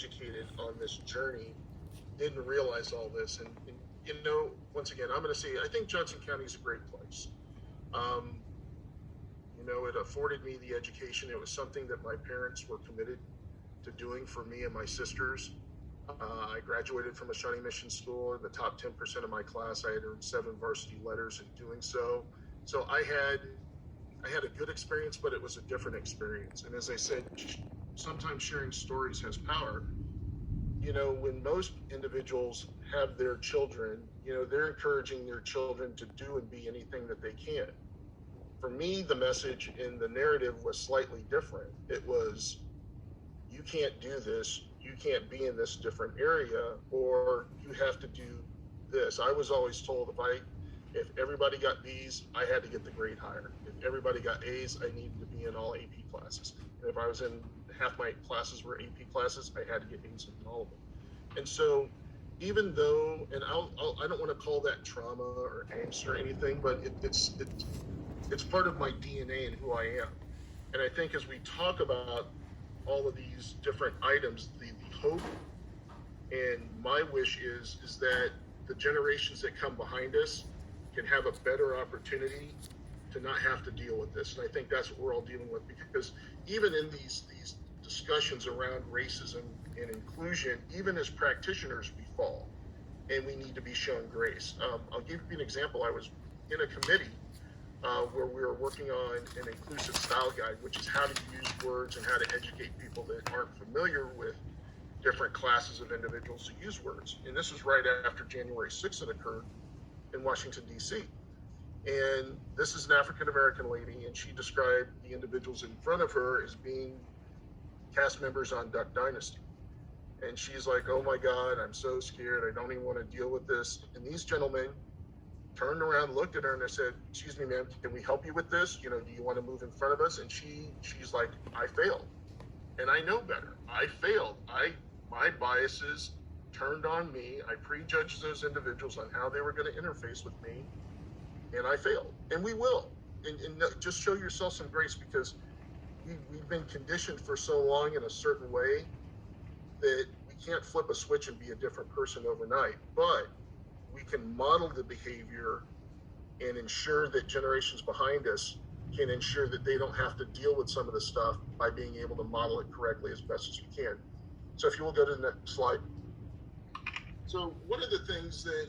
educated on this journey didn't realize all this. And once again, I'm going to say I think Johnson County is a great place. Um, it afforded me the education. It was something that my parents were committed to doing for me and my sisters. I graduated from a Shawnee Mission School. In the top 10% of my class, I had earned 7 varsity letters in doing so. So I had a good experience, but it was a different experience. And as I said, sometimes sharing stories has power. When most individuals have their children, they're encouraging their children to do and be anything that they can. For me, the message in the narrative was slightly different. It was, you can't do this, you can't be in this different area, or you have to do this. I was always told if everybody got B's, I had to get the grade higher. If everybody got A's, I needed to be in all AP classes. And if I was in half my classes were AP classes, I had to get A's in all of them. And so even though, and I don't want to call that trauma or angst or anything, but it's part of my DNA and who I am. And I think as we talk about all of these different items, the hope and my wish is that the generations that come behind us can have a better opportunity to not have to deal with this. And I think that's what we're all dealing with, because even in these discussions around racism and inclusion, even as practitioners, we fall and we need to be shown grace. I'll give you an example. I was in a committee where we were working on an inclusive style guide, which is how to use words and how to educate people that aren't familiar with different classes of individuals who use words. And this was right after January 6th that occurred in Washington, D.C. And this is an African-American lady, and she described the individuals in front of her as being cast members on Duck Dynasty. And she's like, oh my God, I'm so scared. I don't even want to deal with this. And these gentlemen turned around, looked at her, and they said, excuse me, ma'am, can we help you with this? Do you want to move in front of us? And she's like, I failed. And I know better. I failed. My biases turned on me. I prejudged those individuals on how they were going to interface with me, and I failed. And we will. And just show yourself some grace, because we've been conditioned for so long in a certain way that we can't flip a switch and be a different person overnight. But we can model the behavior and ensure that generations behind us can ensure that they don't have to deal with some of the stuff by being able to model it correctly as best as we can. So if you will go to the next slide. So one of the things that,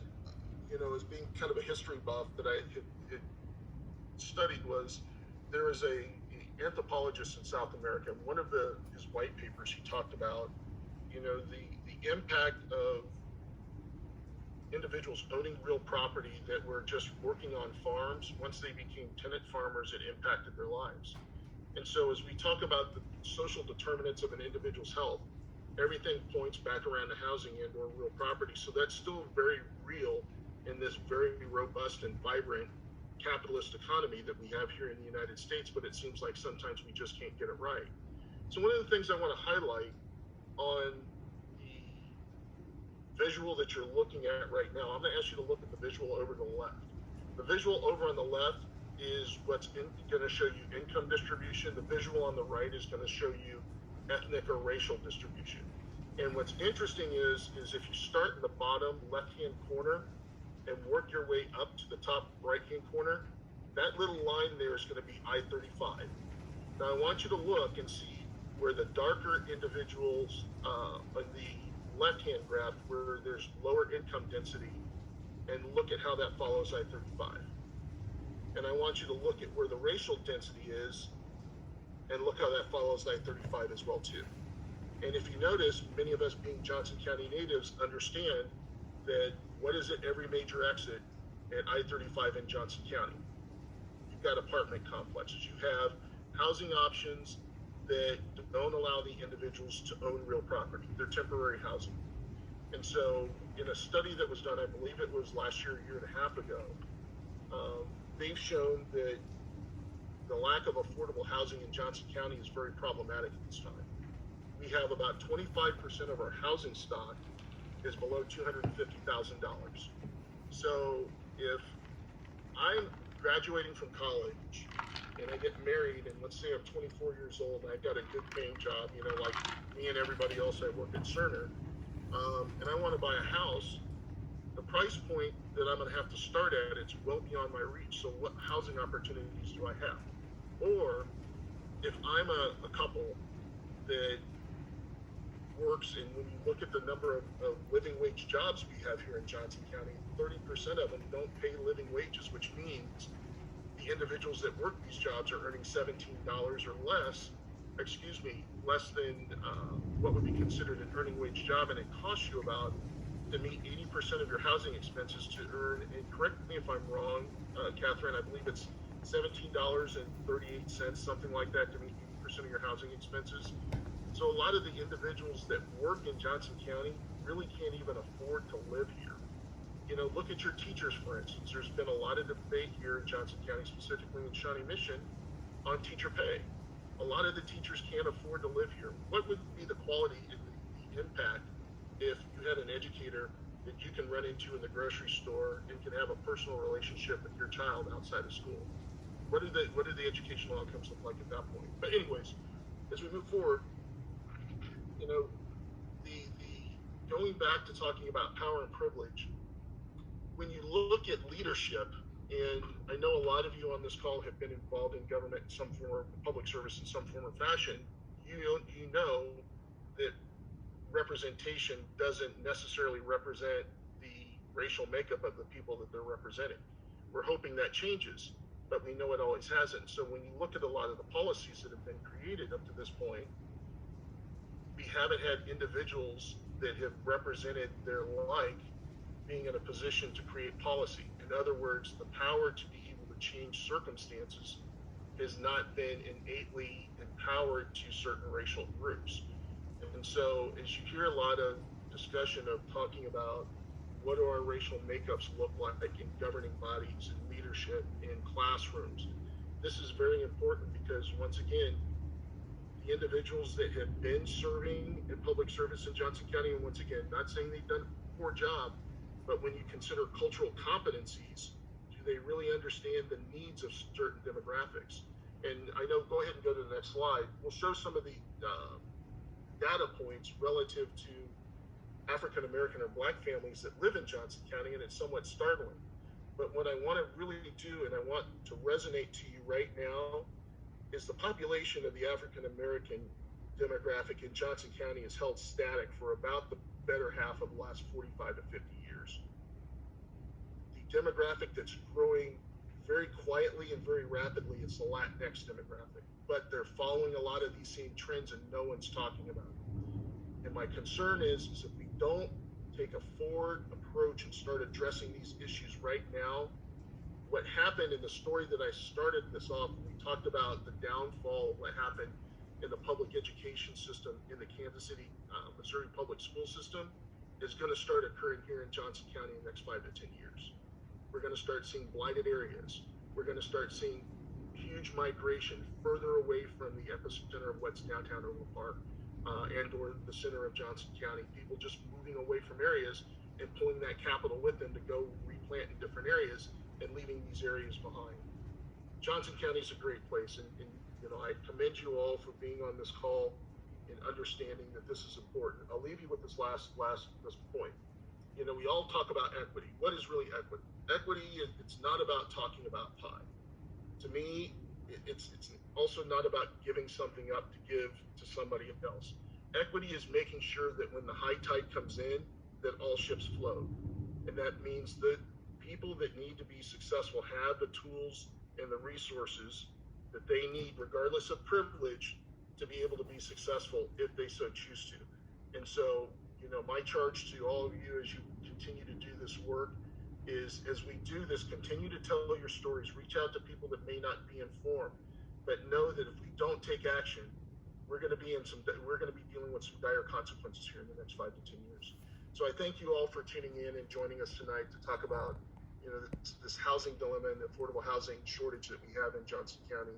as being kind of a history buff that I had studied was, there is a anthropologist in South America. One of his white papers, he talked about, the impact of individuals owning real property that were just working on farms. Once they became tenant farmers, it impacted their lives. And so as we talk about the social determinants of an individual's health, everything points back around to housing and or real property. So that's still very real in this very robust and vibrant capitalist economy that we have here in the United States, but it seems like sometimes we just can't get it right. So one of the things I want to highlight on the visual that you're looking at right now, I'm going to ask you to look at the visual over to the left. The visual over on the left is what's going to show you income distribution. The visual on the right is going to show you ethnic or racial distribution. And what's interesting is if you start in the bottom left-hand corner and work your way up to the top right-hand corner, that little line there is going to be I-35. Now I want you to look and see where the darker individuals on the left-hand graph, where there's lower income density, and look at how that follows I-35. And I want you to look at where the racial density is and look how that follows I-35 as well too. And if you notice, many of us being Johnson County natives understand that what is at every major exit at I-35 in Johnson County? You've got apartment complexes. You have housing options that don't allow the individuals to own real property. They're temporary housing. And so in a study that was done, I believe it was last year, a year and a half ago, they've shown that the lack of affordable housing in Johnson County is very problematic at this time. We have about 25% of our housing stock is below $250,000. So if I'm graduating from college and I get married, and let's say I'm 24 years old and I've got a good paying job, like me and everybody else, I work at Cerner, and I want to buy a house, the price point that I'm going to have to start at, it's well beyond my reach. So what housing opportunities do I have? Or if I'm a couple that works, and when you look at the number of living wage jobs we have here in Johnson County, 30% of them don't pay living wages, which means the individuals that work these jobs are earning $17 or less, less than what would be considered an earning wage job, and it costs you about to meet 80% of your housing expenses to earn, and correct me if I'm wrong, Catherine, I believe it's $17.38, something like that, to meet 80% of your housing expenses. So a lot of the individuals that work in Johnson County really can't even afford to live here. You know, look at your teachers, for instance. There's been a lot of debate here in Johnson County, specifically in Shawnee Mission, on teacher pay. A lot of the teachers can't afford to live here. What would be the quality and the impact if you had an educator that you can run into in the grocery store and can have a personal relationship with your child outside of school? What do the educational outcomes look like at that point? But anyways, as we move forward, you know, the going back to talking about power and privilege, when you look at leadership, and I know a lot of you on this call have been involved in government in some form, public service in some form or fashion, you know that representation doesn't necessarily represent the racial makeup of the people that they're representing. We're hoping that changes, but we know it always hasn't. So when you look at a lot of the policies that have been created up to this point, we haven't had individuals that have represented their like being in a position to create policy. In other words, the power to be able to change circumstances has not been innately empowered to certain racial groups. And so as you hear a lot of discussion of talking about what do our racial makeups look like in governing bodies and leadership in classrooms, this is very important because, once again, the individuals that have been serving in public service in Johnson County, and once again, not saying they've done a poor job, but when you consider cultural competencies, do they really understand the needs of certain demographics? And I know, go ahead and go to the next slide. We'll show some of the data points relative to African American or Black families that live in Johnson County, and it's somewhat startling. But what I want to really do, and I want to resonate to you right now, is the population of the African American demographic in Johnson County is held static for about the better half of the last 45 to 50 years. The demographic that's growing very quietly and very rapidly is the Latinx demographic, but they're following a lot of these same trends and no one's talking about it. And my concern is if we don't take a forward approach and start addressing these issues right now, what happened in the story that I started this off, we talked about the downfall of what happened in the public education system in the Kansas City, Missouri public school system, is going to start occurring here in Johnson County in the next 5 to 10 years. We're going to start seeing blighted areas. We're going to start seeing huge migration further away from the epicenter of what's downtown Overland Park and or the center of Johnson County. People just moving away from areas and pulling that capital with them to go replant in different areas and leaving these areas behind. Johnson County is a great place, and you know, I commend you all for being on this call and understanding that this is important. I'll leave you with this last point. You know, we all talk about equity. What is really equity? Equity, it's not about talking about pie. To me, it's also not about giving something up to give to somebody else. Equity is making sure that when the high tide comes in, that all ships float. And that means that people that need to be successful have the tools and the resources that they need, regardless of privilege, to be able to be successful if they so choose to. And so, you know, my charge to all of you as you continue to do this work is, as we do this, continue to tell your stories, reach out to people that may not be informed, but know that if we don't take action, we're going to be dealing with some dire consequences here in the next 5 to 10 years. So I thank you all for tuning in and joining us tonight to talk about, you know, this housing dilemma and the affordable housing shortage that we have in Johnson County,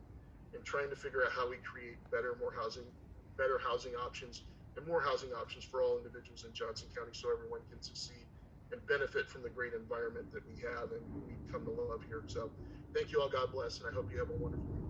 and trying to figure out how we create better housing options, and more housing options for all individuals in Johnson County so everyone can succeed and benefit from the great environment that we have and we come to love here. So thank you all. God bless, and I hope you have a wonderful week.